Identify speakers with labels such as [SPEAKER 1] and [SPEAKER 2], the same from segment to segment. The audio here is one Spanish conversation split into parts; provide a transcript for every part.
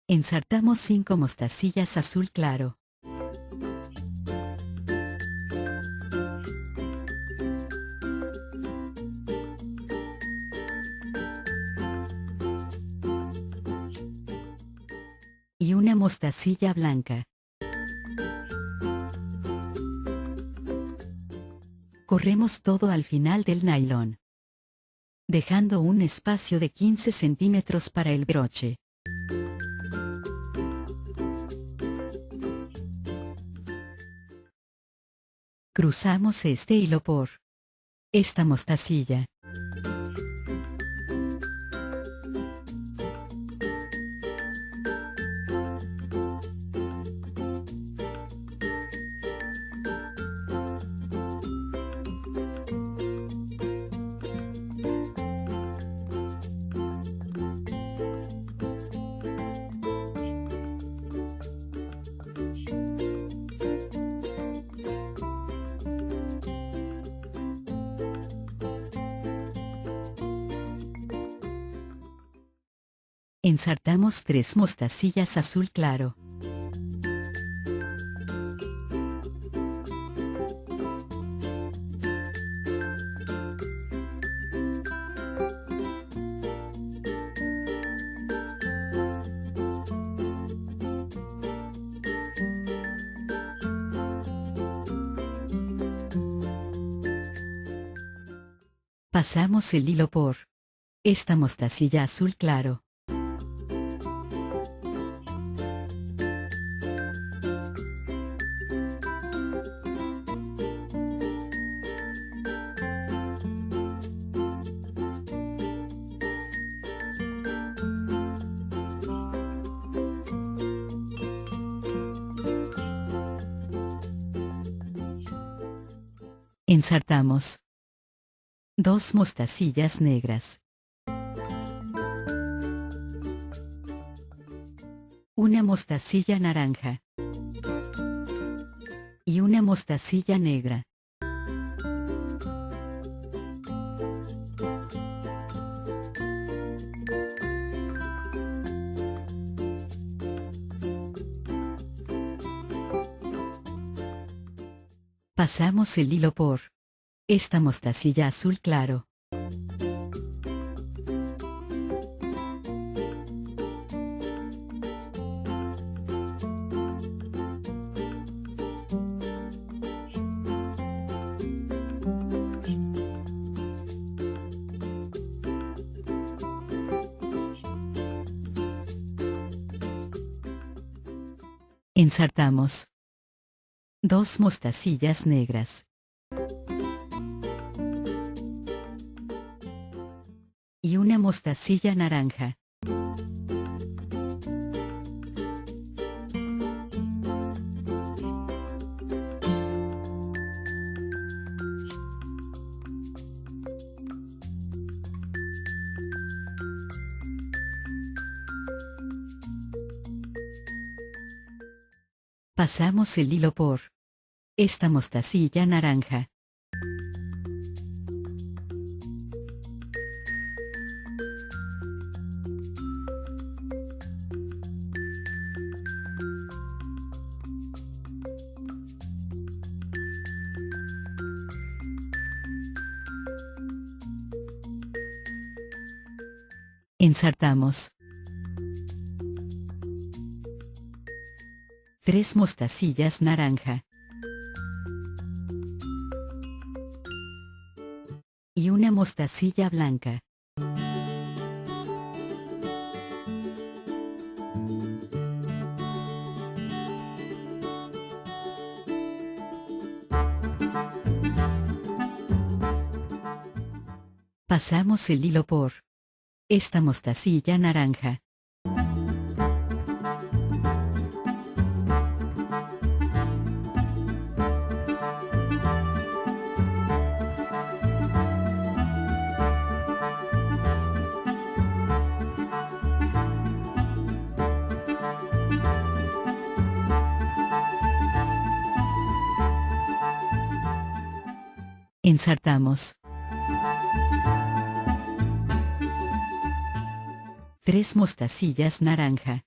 [SPEAKER 1] Ensartamos 5 mostacillas azul claro. Y una mostacilla blanca. Corremos todo al final del nylon, dejando un espacio de 15 centímetros para el broche. Cruzamos este hilo por esta mostacilla. Ensartamos 3 mostacillas azul claro. Pasamos el hilo por esta mostacilla azul claro. Ensartamos 2 mostacillas negras. Una mostacilla naranja. Y una mostacilla negra. Pasamos el hilo por esta mostacilla azul claro. Ensartamos 2 mostacillas negras. Y una mostacilla naranja. Pasamos el hilo por esta mostacilla naranja. Ensartamos 3 mostacillas naranja. Y una mostacilla blanca. Pasamos el hilo por esta mostacilla naranja. Ensartamos 3 mostacillas naranja.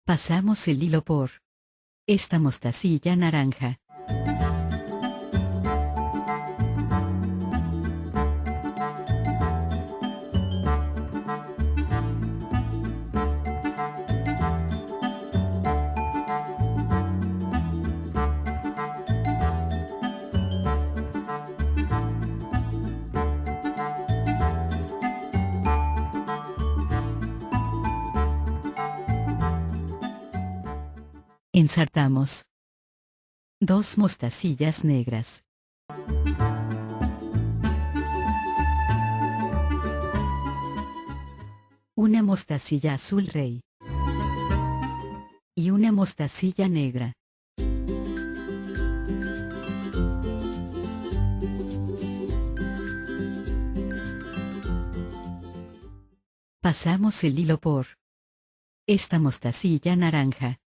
[SPEAKER 1] Pasamos el hilo por esta mostacilla naranja. Ensartamos 2 mostacillas negras. Una mostacilla azul rey. Y una mostacilla negra. Pasamos el hilo por esta mostacilla naranja.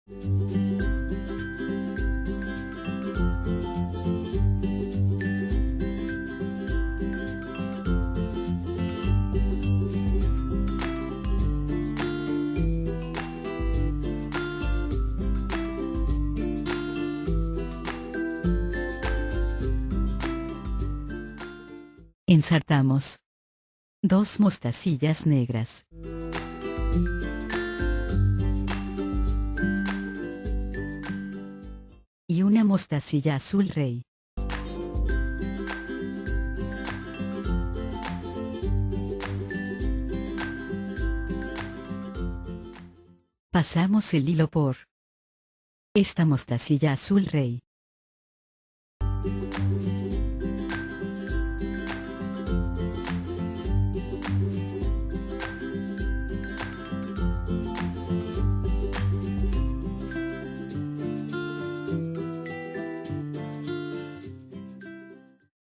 [SPEAKER 1] Ensartamos 2 mostacillas negras. Y una mostacilla azul rey. Pasamos el hilo por esta mostacilla azul rey.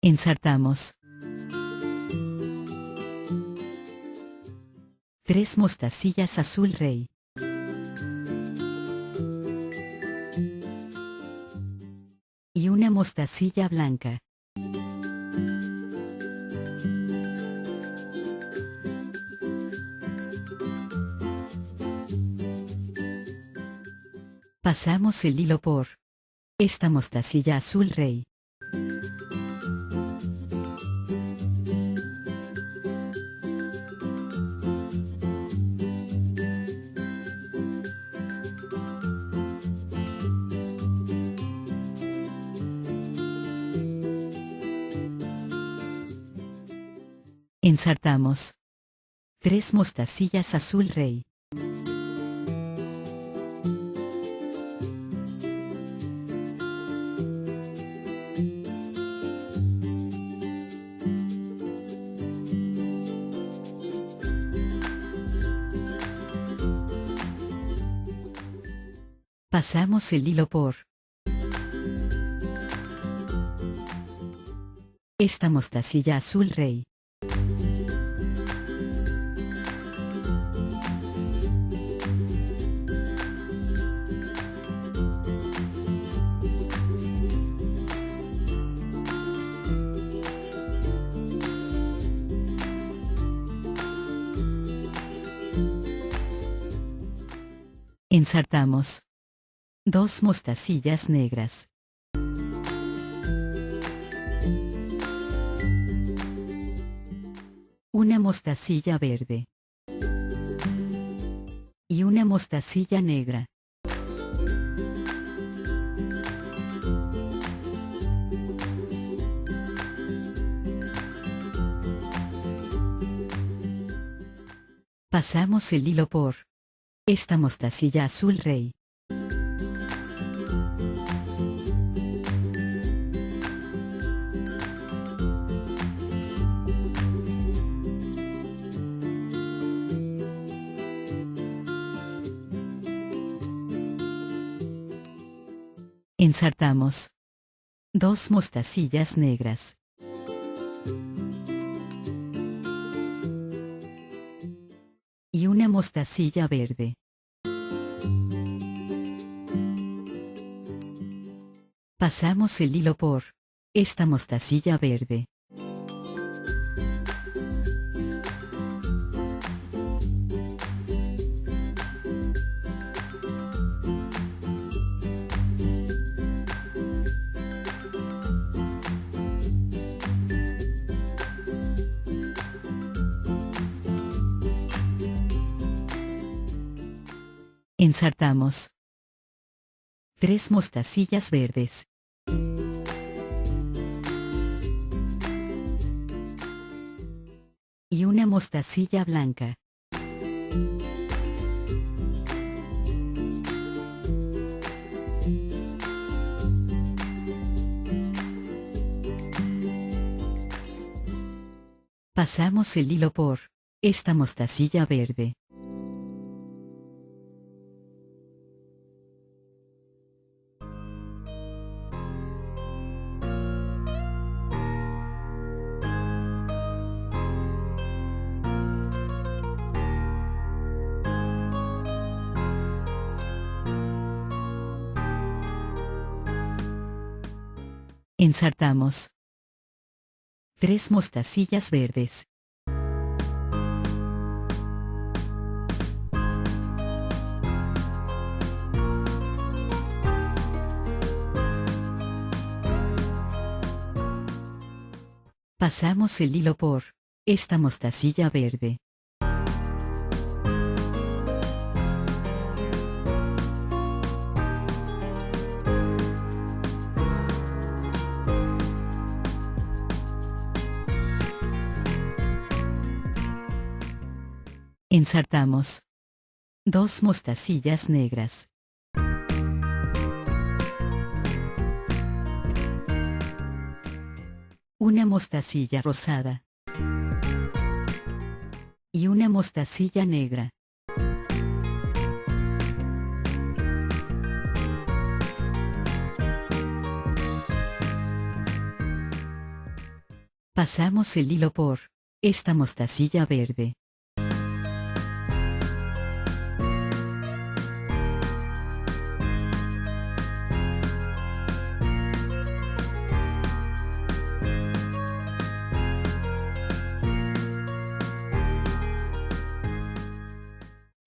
[SPEAKER 1] Ensartamos 3 mostacillas azul rey. Y una mostacilla blanca. Pasamos el hilo por esta mostacilla azul rey. Ensartamos 3 mostacillas azul rey. Pasamos el hilo por esta mostacilla azul rey. Ensartamos 2 mostacillas negras. Una mostacilla verde. Y una mostacilla negra. Pasamos el hilo por esta mostacilla azul rey. Ensartamos 2 mostacillas negras. Y una mostacilla verde. Pasamos el hilo por esta mostacilla verde. Ensartamos 3 mostacillas verdes. Y una mostacilla blanca. Pasamos el hilo por esta mostacilla verde. Ensartamos 3 mostacillas verdes. Pasamos el hilo por esta mostacilla verde. Ensartamos 2 mostacillas negras. Una mostacilla rosada. Y una mostacilla negra. Pasamos el hilo por esta mostacilla verde.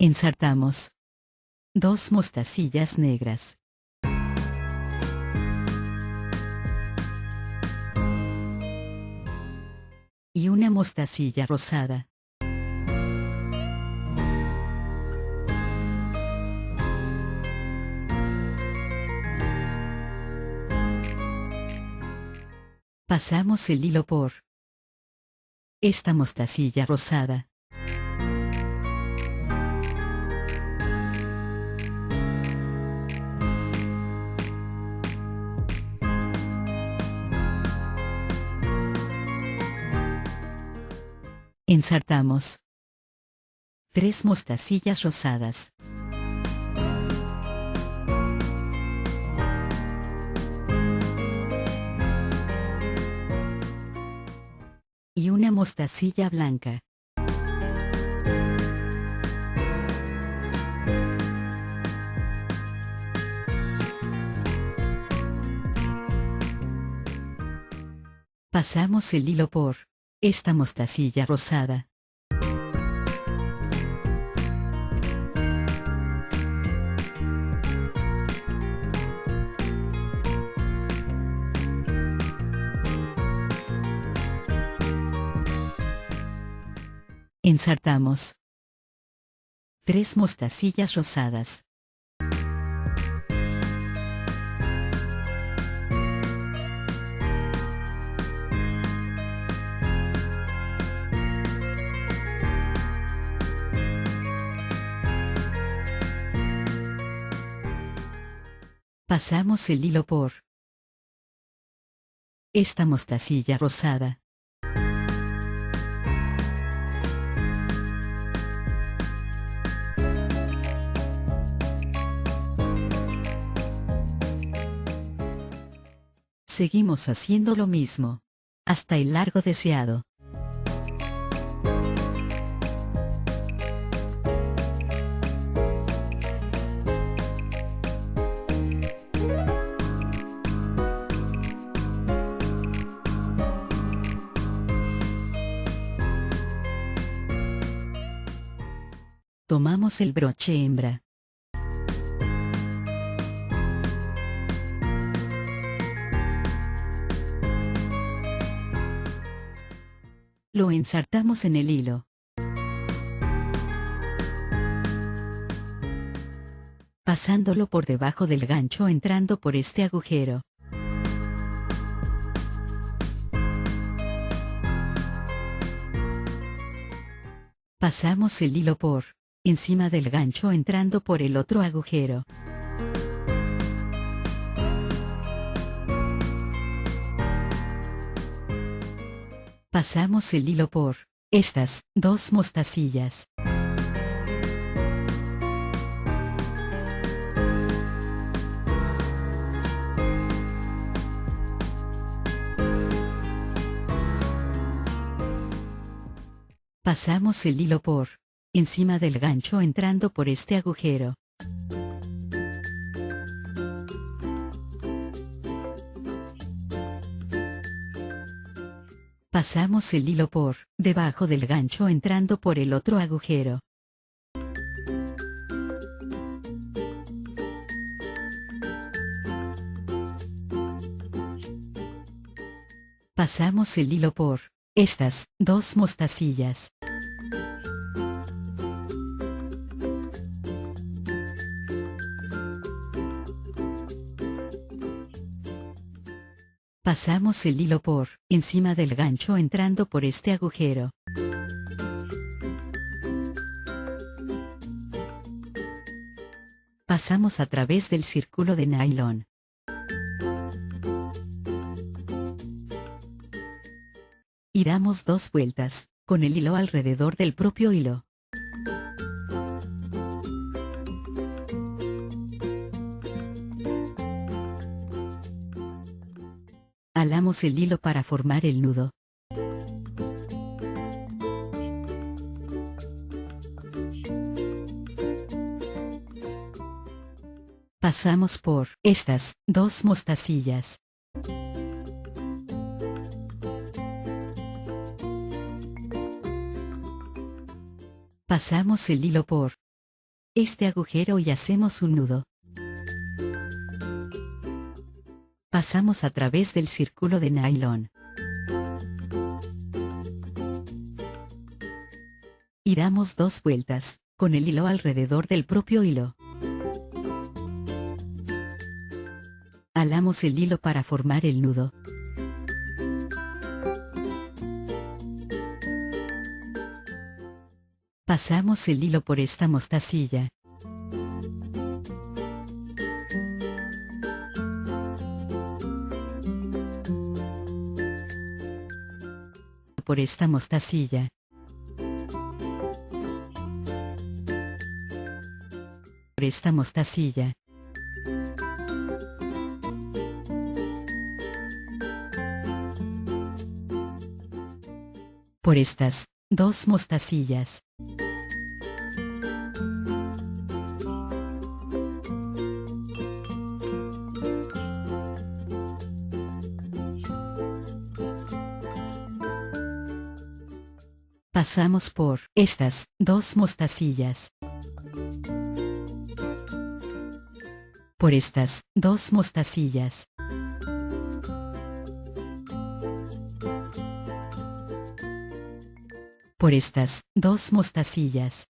[SPEAKER 1] Ensartamos 2 mostacillas negras. Y una mostacilla rosada. Pasamos el hilo por esta mostacilla rosada. Ensartamos 3 mostacillas rosadas. Y una mostacilla blanca. Pasamos el hilo por esta mostacilla rosada. Ensartamos 3 mostacillas rosadas. Pasamos el hilo por esta mostacilla rosada. Seguimos haciendo lo mismo. Hasta el largo deseado. Tomamos el broche hembra. Lo ensartamos en el hilo. Pasándolo por debajo del gancho entrando por este agujero. Pasamos el hilo por encima del gancho entrando por el otro agujero. Pasamos el hilo por estas dos mostacillas. Pasamos el hilo por encima del gancho entrando por este agujero. Pasamos el hilo por debajo del gancho entrando por el otro agujero. Pasamos el hilo por estas dos mostacillas. Pasamos el hilo por encima del gancho entrando por este agujero. Pasamos a través del círculo de nylon. Y damos 2 vueltas, con el hilo alrededor del propio hilo. Alamos el hilo para formar el nudo. Pasamos por estas dos mostacillas. Pasamos el hilo por este agujero y hacemos un nudo. Pasamos a través del círculo de nylon. Y damos 2 vueltas, con el hilo alrededor del propio hilo. Alamos el hilo para formar el nudo. Pasamos el hilo por esta mostacilla. Por esta mostacilla. Por esta mostacilla. Por estas dos mostacillas. Pasamos por estas dos mostacillas. Por estas dos mostacillas. Por estas dos mostacillas.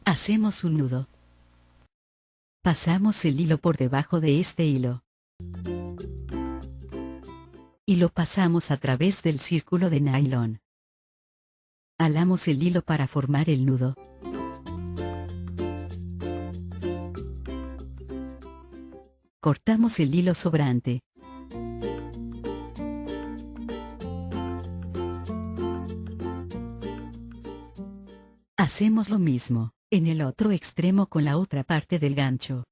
[SPEAKER 1] Hacemos un nudo. Pasamos el hilo por debajo de este hilo. Y lo pasamos a través del círculo de nylon. Alamos el hilo para formar el nudo. Cortamos el hilo sobrante. Hacemos lo mismo, en el otro extremo con la otra parte del gancho.